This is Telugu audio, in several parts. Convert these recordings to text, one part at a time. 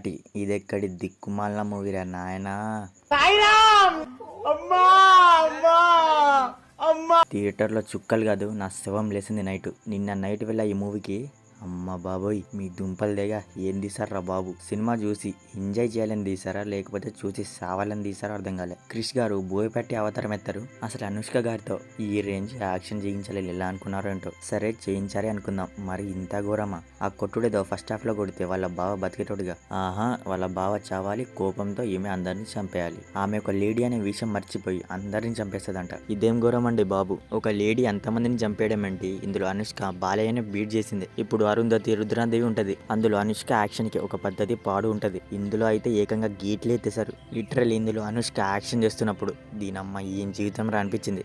ఘాటి ఇదెక్కడి దిక్కుమాలిన మూవీరా నాయనా. థియేటర్లో చుక్కలు కాదు, నా శవం లేసింది నైట్. నిన్న నైట్ వెళ్ళా ఈ మూవీకి. అమ్మ బాబోయ్, మీ దుంపలు దేగా ఏం తీసారా బాబు. సినిమా చూసి ఎంజాయ్ చేయాలని తీసారా లేకపోతే చూసి సావాలని తీసారా అర్థం కాలే. క్రిష్ గారు బోయపెట్టి అవతారం ఎత్తారు. అసలు అనుష్క గారితో ఈ రేంజ్ యాక్షన్ చేయించాలి ఎలా అనుకున్నారో ఏంటో. సరే చేయించారే అనుకుందాం, మరి ఇంత ఘోరమా? ఆ కొట్టుడేదో ఫస్ట్ హాఫ్ లో కొడితే వాళ్ళ బావ బతికేటోడుగా. వాళ్ళ బావ చావాలి, కోపంతో ఈమె అందరిని చంపేయాలి. ఆమె ఒక లేడీ అనే విషయం మర్చిపోయి అందరిని చంపేస్తుందంట. ఇదేం ఘోరం అండి బాబు. ఒక లేడీ ఎంతమందిని చంపేయడం ఏంటి? ఇందులో అనుష్క బాలయ్యనే బీట్ చేసింది. ఇప్పుడు అరుంధతి రుద్రాదేవి ఉంటది, అందులో అనుష్క యాక్షన్ కి ఒక పద్ధతి పాడు ఉంటది. ఇందులో అయితే ఏకంగా గీట్లే ఎత్తేసారు. లిటరల్ ఇందులో అనుష్క యాక్షన్ చేస్తున్నప్పుడు దీనమ్మ ఏం జీవితం రా అనిపించింది.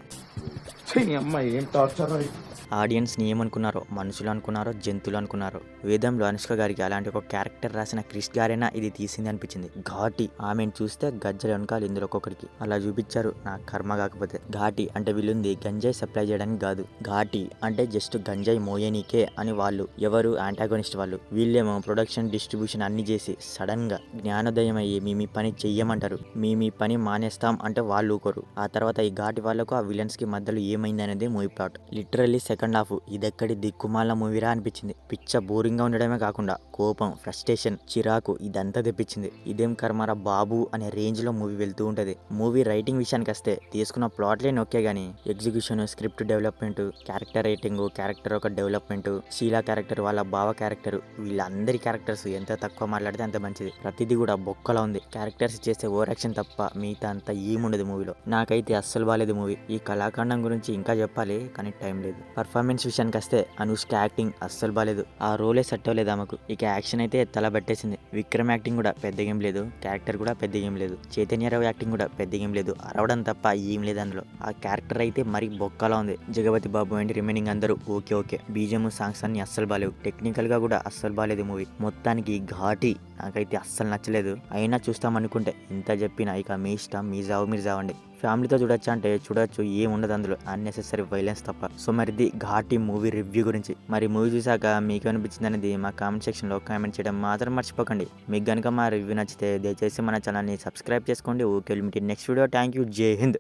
ఆడియన్స్ ని ఏమనుకున్నారో, మనుషులు అనుకున్నారో, జంతువులు అనుకున్నారో. వేదంలో అనుష్క గారికి అలాంటి ఒక క్యారెక్టర్ రాసిన క్రిష్ గారైనా ఇది తీసింది అనిపించింది. ఘాటి ఆమెను చూస్తే గజ్జలు వెనకాలి ఇందులో ఒక్కొక్కరికి అలా చూపించారు. నా కర్మ కాకపోతే. ఘాటి అంటే వీళ్ళుంది గంజాయి సప్లై చేయడానికి కాదు, ఘాటి అంటే జస్ట్ గంజాయి మోయనీకే అని వాళ్ళు ఎవరు యాంటాగోనిస్ట్ వాళ్ళు. వీళ్ళేమో ప్రొడక్షన్ డిస్ట్రిబ్యూషన్ అన్ని చేసి సడన్ గా జ్ఞానోదయం అయ్యి మీ పని చెయ్యమంటారు. మీ పని మానేస్తాం అంటే వాళ్ళు ఊకోరు. ఆ తర్వాత ఈ ఘాటి వాళ్ళకు ఆ విలన్స్ కి మధ్యలో ఏమైంది అనేది movie plot. Literally second half ఇదెక్కడి దిక్కుమాల మూవీరా అనిపించింది. పిచ్చ బోరింగ్ గా ఉండడమే కాకుండా కోపం, ఫ్రస్ట్రేషన్, చిరాకు ఇదంతా తెప్పించింది. ఇదేం కర్మరా బాబు అనే రేంజ్ లో మూవీ వెళ్తూ ఉంటది. మూవీ రైటింగ్ విషయానికి వస్తే తీసుకున్న ప్లాట్లే నొక్కే గానీ execution, script development, character writing, character ఒక డెవలప్మెంట్, షీలా క్యారెక్టర్, వాళ్ళ బావ క్యారెక్టర్, వీళ్ళందరి క్యారెక్టర్స్ ఎంత తక్కువ మాట్లాడితే అంత మంచిది. ప్రతిదీ కూడా బొక్కలా ఉంది. క్యారెక్టర్స్ చేసే ఓవర్ యాక్షన్ తప్ప మిగతా అంతా ఏముండదు మూవీలో. నాకైతే అస్సలు బాలేదు మూవీ. ఈ కళాఖండం గురించి ఇంకా చెప్పాలి కానీ టైం లేదు. పర్ఫార్మెన్స్ విషయానికి వస్తే అనుష్క యాక్టింగ్ అస్సలు బాలేదు. ఆ రోలే సెట్ అవ్వలేదు ఆమెకు. ఇక యాక్షన్ అయితే తల పట్టేసింది. విక్రమ్ యాక్టింగ్ కూడా పెద్ద ఏం లేదు, క్యారెక్టర్ కూడా పెద్ద ఏం లేదు. చైతన్యరావు యాక్టింగ్ కూడా పెద్ద ఏం లేదు, అరవడం తప్ప ఏం లేదు అందులో. ఆ క్యారెక్టర్ అయితే మరీ బొక్కలా ఉంది. జగపతి బాబు అండ్ రిమైనింగ్ అందరూ ఓకే. బీజం, సాంగ్స్ అన్ని అస్సలు బాలేవు. టెక్నికల్ గా కూడా అస్సలు బాలేదు మూవీ. మొత్తానికి ఘాటి నాకైతే అస్సలు నచ్చలేదు. అయినా చూస్తాం అనుకుంటే ఇంత చెప్పినా ఇక మీ ఇష్టం, మీ జావు మీరు జావండి. ఫ్యామిలీతో చూడొచ్చు అంటే చూడొచ్చు, ఏముండదు అందులో అన్నెసెసరీ వైలెన్స్ తప్ప. సో మరిది ఘాటి మూవీ రివ్యూ గురించి. మరి మూవీ చూసాక మీకు అనిపించింది అనేది మా కామెంట్ సెక్షన్లో కామెంట్ చేయడం మాత్రం మర్చిపోకండి. మీకు కనుక మా రివ్యూ నచ్చితే దయచేసి మన ఛానల్ని సబ్స్క్రైబ్ చేసుకోండి. Okay, next video. Thank you. జై హింద్.